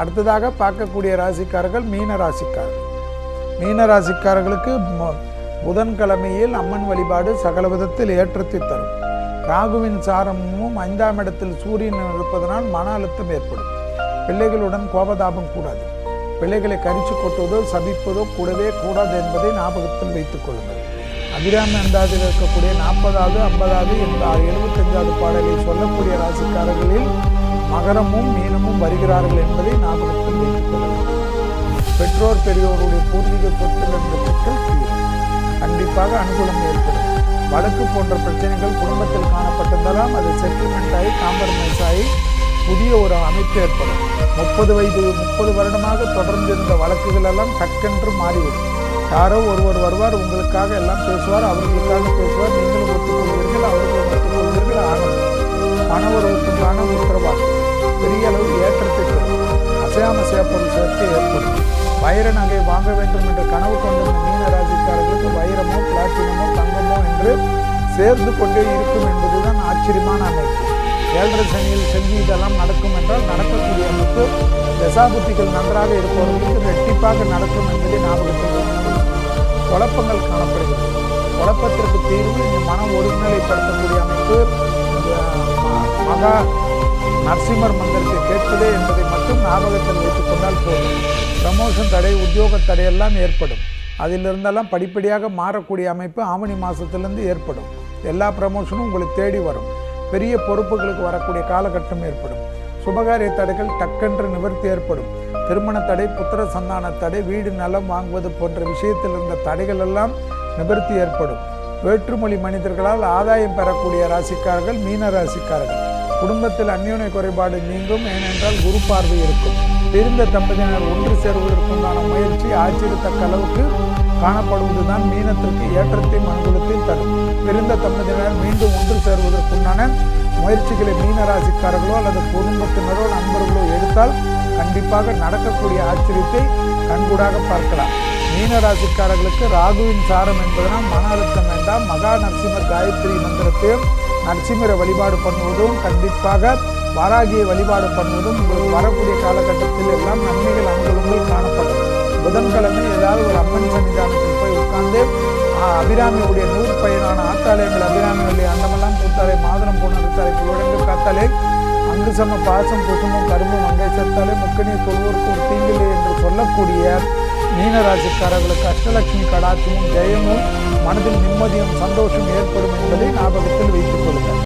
அடுத்ததாக பார்க்கக்கூடிய ராசிக்காரர்கள் மீன ராசிக்காரர்கள். மீன ராசிக்காரர்களுக்கு புதன்கிழமையில் அம்மன் வழிபாடு சகல விதத்தில் ஏற்றத்தை தரும். ராகுவின் சாரமும் 5ஆம் இடத்தில் சூரியன் இருப்பதனால் மன அழுத்தம் ஏற்படும். பிள்ளைகளுடன் கோபதாபம் கூடாது. பிள்ளைகளை கரிச்சு கொட்டுவதோ சபிப்பதோ கூடவே கூடாது என்பதை ஞாபகத்தில் வைத்துக் கொள்ளுங்கள். அபிராமி அந்தாதில் இருக்கக்கூடிய 40வது 50வது 75வது பாடலை சொல்லக்கூடிய ராசிக்காரர்களில் மகரமும் மீனமும் வருகிறார்கள் என்பதை ஞாபகத்தில் வைத்துக் கொள்ளலாம். பெற்றோர் பெரியோருடைய பூர்வீக சொத்தில் இருந்த சிக்கல் தீரும். கண்டிப்பாக அனுகூலம் ஏற்படும். வழக்கு போன்ற பிரச்சனைகள் குடும்பத்தில் காணப்பட்டிருந்தாலும் அது செட்டில்மெண்ட் ஆகி காம்ப்ரமைஸ் ஆகி புதிய ஒரு அமைப்பு ஏற்படும். 30 வருடமாக தொடர்ந்திருந்த வழக்குகள் எல்லாம் டக்கென்று மாறிவிடும். யாரோ ஒருவர் வருவார், உங்களுக்காக எல்லாம் பேசுவார், அவர்களுக்காக பேசுவார், நீங்களும் ஒத்துக்கொள்வீர்கள், அவர்களும் ஒத்துக்கொள்வீர்கள். ஆனது பணவரவுக்குண்டான உத்தரவாதம் பெரிய அளவு ஏற்றத்தை தரும். அசையாம பொருள் சேர்க்கை ஏற்படும். வைர நகை வாங்க வேண்டும் என்று கனவு கொண்டிருந்த மீன ராசிக்காரர்களுக்கு வைரமோ பிளாட்டினமோ தங்கமோ என்று சேர்ந்து கொண்டே இருக்கும் என்பதுதான் ஆச்சரியமான அமைப்பு. 7.5 சனியில் இதெல்லாம் நடக்கும் என்றால் நடக்கக்கூடிய அமைப்பு. தசாபுத்திகள் நன்றாக இருப்பவர்களுக்கு ரெட்டிப்பாக நடக்கும் என்பதை ஞாபகத்தில் குழப்பங்கள் காணப்படுகிறது. குழப்பத்திற்கு தீர்வு இந்த மனம் ஒருநிலைப்படுத்தக்கூடிய அமைப்பு. மகா நரசிம்மர் மந்திரத்தை கேட்பதே என்பதை மட்டும் ஞாபகத்தில் வைத்துக் கொண்டால் போதும். ப்ரமோஷன் தடை, உத்தியோக தடையெல்லாம் ஏற்படும். அதிலிருந்தெல்லாம் படிப்படியாக மாறக்கூடிய அமைப்பு ஆவணி மாதத்திலிருந்து ஏற்படும். எல்லா ப்ரமோஷனும் உங்களுக்கு தேடி வரும். பெரிய பொறுப்புகளுக்கு வரக்கூடிய காலகட்டம் ஏற்படும். சுபகாரிய தடைகள் டக்கென்று நிவர்த்தி ஏற்படும். திருமண தடை, புத்திர சந்தான தடை, வீடு நலம் வாங்குவது போன்ற விஷயத்தில் இருந்த தடைகள் எல்லாம் நிவர்த்தி ஏற்படும். வேற்றுமொழி மனிதர்களால் ஆதாயம் பெறக்கூடிய ராசிக்காரர்கள் மீன ராசிக்காரர்கள். குடும்பத்தில் அந்யோன்ய குறைபாடு நீங்கும். ஏனென்றால் குரு பார்வை இருக்கும். பிரிந்த தம்பதியினர் ஒன்று சேருவதற்குண்டான முயற்சி ஆச்சரியத்தக்க அளவுக்கு காணப்படுவதுதான் மீனத்திற்கு ஏற்றத்தையும் அனுகூலத்தையும் தரும். பிரிந்த தம்பதியினர் மீண்டும் ஒன்று சேருவதற்குண்டான முயற்சிகளை மீன ராசிக்காரர்களோ அல்லது குடும்பத்தினரோ நண்பர்களோ எடுத்தால் கண்டிப்பாக நடக்கக்கூடிய ஆச்சரியத்தை கண்கூடாக பார்க்கலாம். மீன ராசிக்காரர்களுக்கு ராகுவின் சாரம் என்பதனால் மன அழுத்தம் வேண்டாம். மகா நரசிம்மர் காயத்ரி மந்திரத்தையும் நரசிம்மரை வழிபாடு பண்ணுவதும் கண்டிப்பாக வாராகியை வழிபாடு பண்ணுவதும் உங்களுக்கு வரக்கூடிய காலகட்டத்தில் எல்லாம் நன்மைகள் அனுகூலங்கள் காணப்படும். புதன்கிழமை ஏதாவது ஒரு அம்மன் சன்னிதானத்தில் போய் உட்கார்ந்து அபிராமியுடைய 100 பயனான ஆத்தாலயங்கள் அபிராமியுடைய அண்டமெல்லாம் பூத்தாலே மாதனம் போன அறுத்தாலே புலடங்கு காத்தாலே அங்கு சம பாசம் குசுமும் கரும்பும் அங்கை சேர்த்தாலே முக்கணியை தொழுவோருக்கு ஒரு தீங்கில்லை என்று சொல்லக்கூடிய மீனராசிக்காரர்களுக்கு அஷ்டலட்சுமி கடாட்சமும் ஜெயமும் மனதில் நிம்மதியும் சந்தோஷம் ஏற்படும் என்பதை ஞாபகத்தில் வைத்துக் கொள்ளுங்கள்.